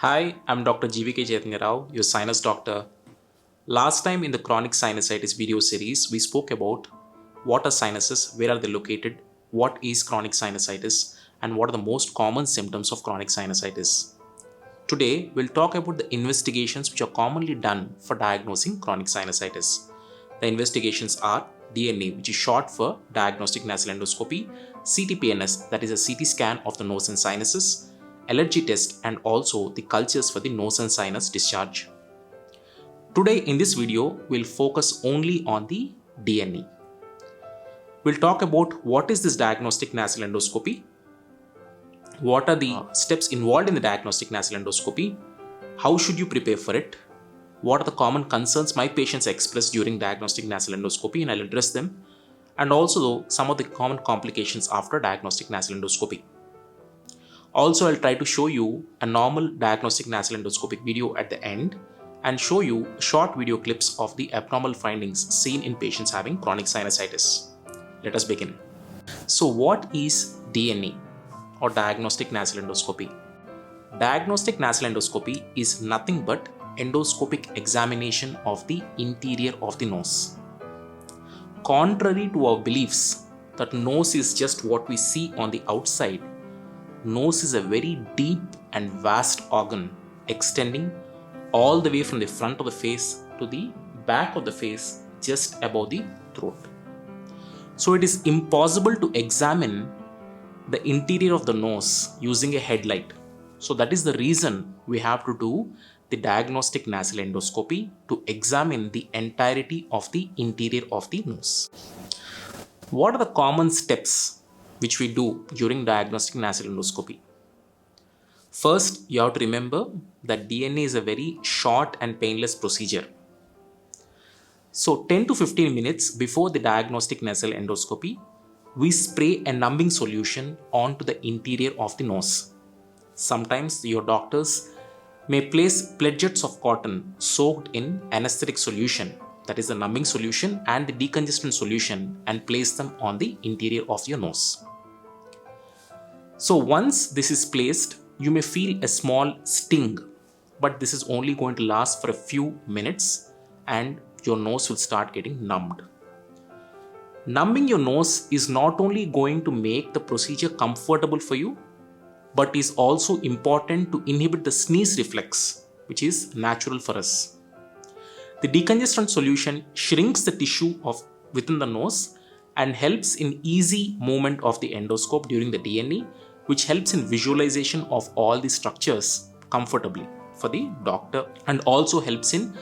Hi, I'm Dr. GVK Chaitanya Rao, your sinus doctor. Last time in the chronic sinusitis video series, we spoke about what are sinuses, where are they located, what is chronic sinusitis, and what are the most common symptoms of chronic sinusitis. Today, we'll talk about the investigations which are commonly done for diagnosing chronic sinusitis. The investigations are DNA, which is short for diagnostic nasal endoscopy, CTPNS, that is a CT scan of the nose and sinuses, allergy test, and also the cultures for the nose and sinus discharge. Today in this video, we'll focus only on the DNA. We'll talk about what is this diagnostic nasal endoscopy, what are the steps involved in the diagnostic nasal endoscopy, how should you prepare for it, what are the common concerns my patients express during diagnostic nasal endoscopy, and I'll address them, and also some of the common complications after diagnostic nasal endoscopy. Also, I'll try to show you a normal diagnostic nasal endoscopic video at the end and show you short video clips of the abnormal findings seen in patients having chronic sinusitis. Let us begin. So, what is DNE or diagnostic nasal endoscopy? Diagnostic nasal endoscopy is nothing but endoscopic examination of the interior of the nose. Contrary to our beliefs that nose is just what we see on the outside, nose is a very deep and vast organ extending all the way from the front of the face to the back of the face just above the throat. So it is impossible to examine the interior of the nose using a headlight. So that is the reason we have to do the diagnostic nasal endoscopy to examine the entirety of the interior of the nose. What are the common steps which we do during diagnostic nasal endoscopy? First, you have to remember that DNA is a very short and painless procedure. So 10 to 15 minutes before the diagnostic nasal endoscopy, we spray a numbing solution onto the interior of the nose. Sometimes your doctors may place pledgets of cotton soaked in anesthetic solution, that is the numbing solution and the decongestant solution, and place them on the interior of your nose. So once this is placed, you may feel a small sting, but this is only going to last for a few minutes and your nose will start getting numbed. Numbing your nose is not only going to make the procedure comfortable for you, but is also important to inhibit the sneeze reflex, which is natural for us. The decongestant solution shrinks the tissue within the nose and helps in easy movement of the endoscope during the DNE, which helps in visualization of all the structures comfortably for the doctor and also helps in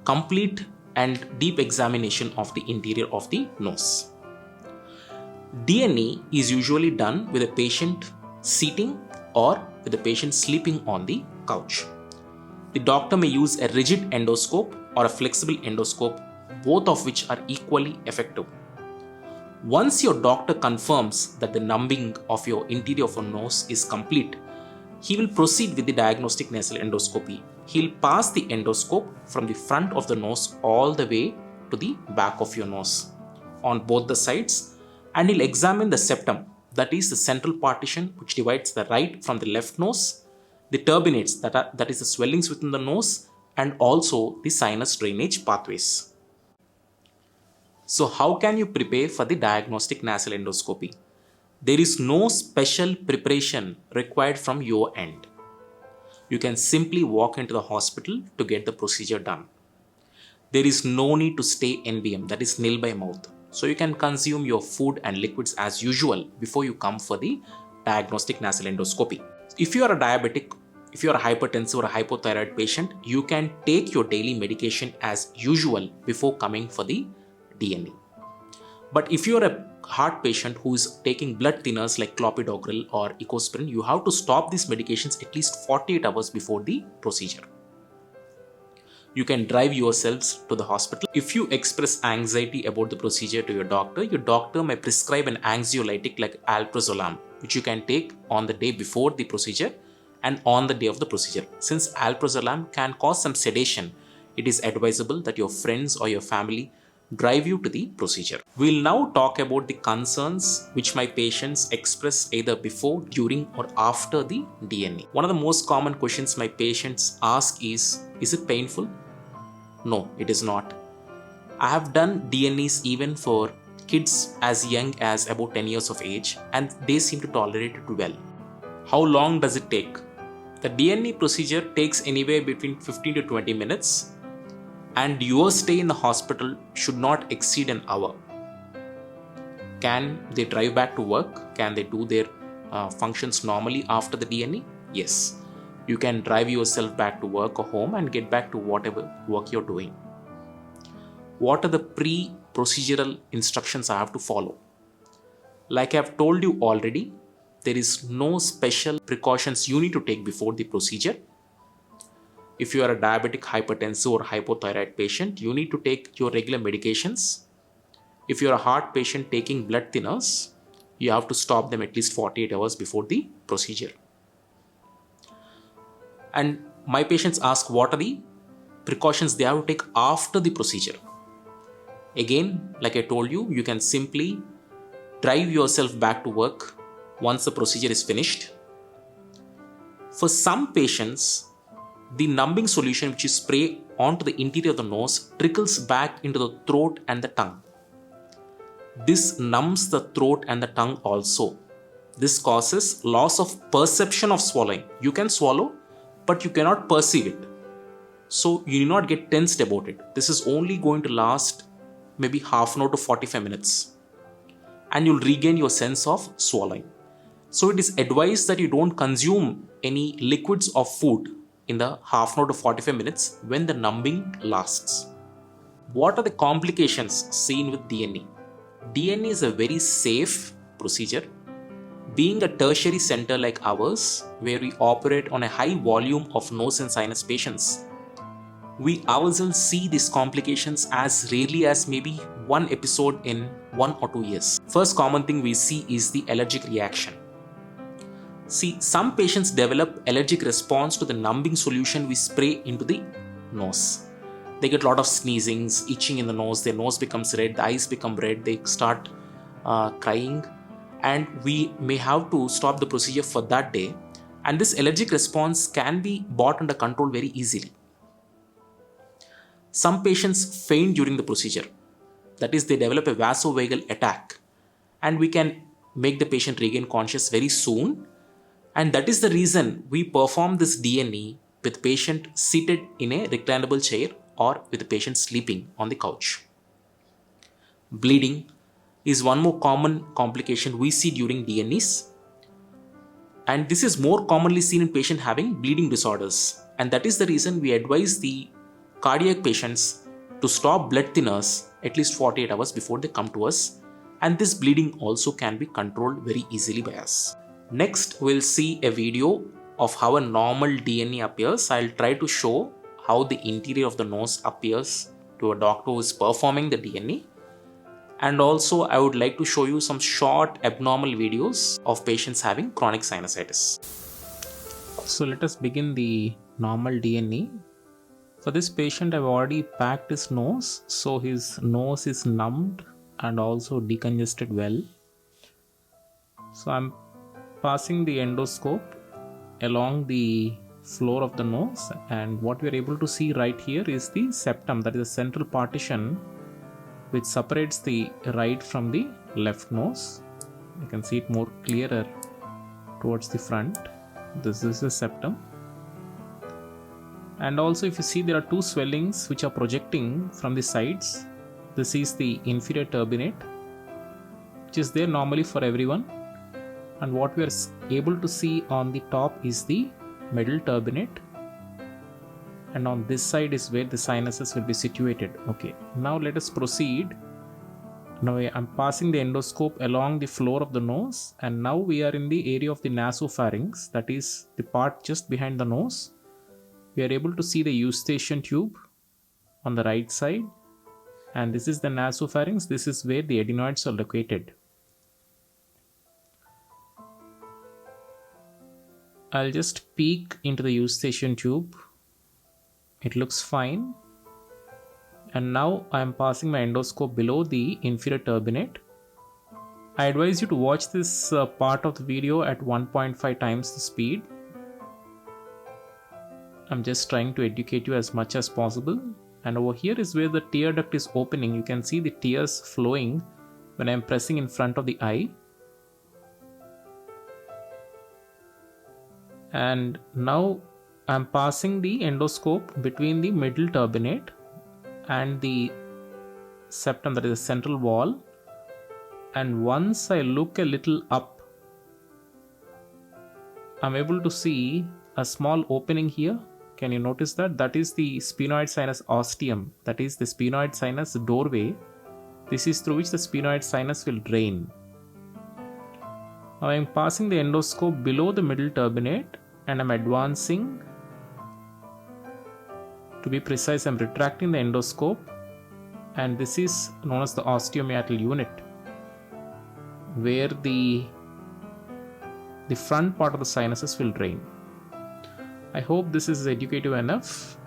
complete and deep examination of the interior of the nose. DNE is usually done with a patient sitting or with the patient sleeping on the couch. The doctor may use a rigid endoscope or a flexible endoscope, both of which are equally effective. Once your doctor confirms that the numbing of your interior of your nose is complete, he will proceed with the diagnostic nasal endoscopy. He'll pass the endoscope from the front of the nose all the way to the back of your nose on both the sides, and he'll examine the septum, that is the central partition which divides the right from the left nose, the turbinates, that is the swellings within the nose, and also the sinus drainage pathways. So how can you prepare for the diagnostic nasal endoscopy? There is no special preparation required from your end. You can simply walk into the hospital to get the procedure done. There is no need to stay NBM, that is nil by mouth. So you can consume your food and liquids as usual before you come for the diagnostic nasal endoscopy. If you are a diabetic, if you are a hypertensive or a hypothyroid patient, you can take your daily medication as usual before coming for the DNE. But if you are a heart patient who is taking blood thinners like clopidogrel or ecosprin, you have to stop these medications at least 48 hours before the procedure. You can drive yourselves to the hospital. If you express anxiety about the procedure to your doctor may prescribe an anxiolytic like alprazolam, which you can take on the day before the procedure and on the day of the procedure. Since alprazolam can cause some sedation, it is advisable that your friends or your family drive you to the procedure. We'll now talk about the concerns which my patients express either before, during, or after the DNE. One of the most common questions my patients ask is it painful? No, it is not. I have done DNEs even for kids as young as about 10 years of age, and they seem to tolerate it well. How long does it take? The DNE procedure takes anywhere between 15 to 20 minutes, and your stay in the hospital should not exceed an hour. Can they drive back to work? Can they do their functions normally after the DNE? Yes. You can drive yourself back to work or home and get back to whatever work you're doing. What are the pre-procedural instructions I have to follow? Like I have told you already, there is no special precautions you need to take before the procedure. If you are a diabetic, hypertensive, or hypothyroid patient, you need to take your regular medications. If you are a heart patient taking blood thinners, you have to stop them at least 48 hours before the procedure. And my patients ask what are the precautions they have to take after the procedure. Again, like I told you, you can simply drive yourself back to work once the procedure is finished. For some patients, the numbing solution which you spray onto the interior of the nose trickles back into the throat and the tongue. This numbs the throat and the tongue also. This causes loss of perception of swallowing. You can swallow, but you cannot perceive it. So you need not get tensed about it. This is only going to last maybe half an hour to 45 minutes. And you'll regain your sense of swallowing. So it is advised that you don't consume any liquids or food in the half an hour to 45 minutes when the numbing lasts. What are the complications seen with DNE? DNE is a very safe procedure. Being a tertiary center like ours, where we operate on a high volume of nose and sinus patients, we ourselves see these complications as rarely as maybe one episode in 1 or 2 years. First common thing we see is the allergic reaction. See, some patients develop allergic response to the numbing solution we spray into the nose. They get a lot of sneezings, itching in the nose, their nose becomes red, the eyes become red, they start crying, and we may have to stop the procedure for that day. And this allergic response can be brought under control very easily. Some patients faint during the procedure. That is, they develop a vasovagal attack, and we can make the patient regain conscious very soon. And that is the reason we perform this DNE with patient seated in a reclinable chair or with the patient sleeping on the couch. Bleeding is one more common complication we see during DNEs. And this is more commonly seen in patients having bleeding disorders. And that is the reason we advise the cardiac patients to stop blood thinners at least 48 hours before they come to us. And this bleeding also can be controlled very easily by us. Next, we'll see a video of how a normal DNE appears. I'll try to show how the interior of the nose appears to a doctor who is performing the DNE. And also, I would like to show you some short abnormal videos of patients having chronic sinusitis. So let us begin the normal DNE. For this patient, I've already packed his nose, so his nose is numbed and also decongested well. So I'm passing the endoscope along the floor of the nose, and what we are able to see right here is the septum, that is the central partition which separates the right from the left nose. You can see it more clearer towards the front. This is the septum. And also, if you see, there are two swellings which are projecting from the sides. This is the inferior turbinate, which is there normally for everyone. And what we are able to see on the top is the middle turbinate. And on this side is where the sinuses will be situated. Okay, now let us proceed. Now I'm passing the endoscope along the floor of the nose, and now we are in the area of the nasopharynx, that is the part just behind the nose. We are able to see the eustachian tube on the right side, and this is the nasopharynx. This is where the adenoids are located. I'll just peek into the eustachian tube. It looks fine. And now I am passing my endoscope below the inferior turbinate. I advise you to watch this part of the video at 1.5 times the speed. I'm just trying to educate you as much as possible. And over here is where the tear duct is opening. You can see the tears flowing when I'm pressing in front of the eye. And now I'm passing the endoscope between the middle turbinate and the septum, that is the central wall. And once I look a little up, I'm able to see a small opening here. Can you notice that? That is the sphenoid sinus ostium, that is the sphenoid sinus doorway. This is through which the sphenoid sinus will drain. Now I am passing the endoscope below the middle turbinate and I'm advancing. To be precise, I'm retracting the endoscope, and this is known as the osteomeatal unit, where the front part of the sinuses will drain. I hope this is educative enough.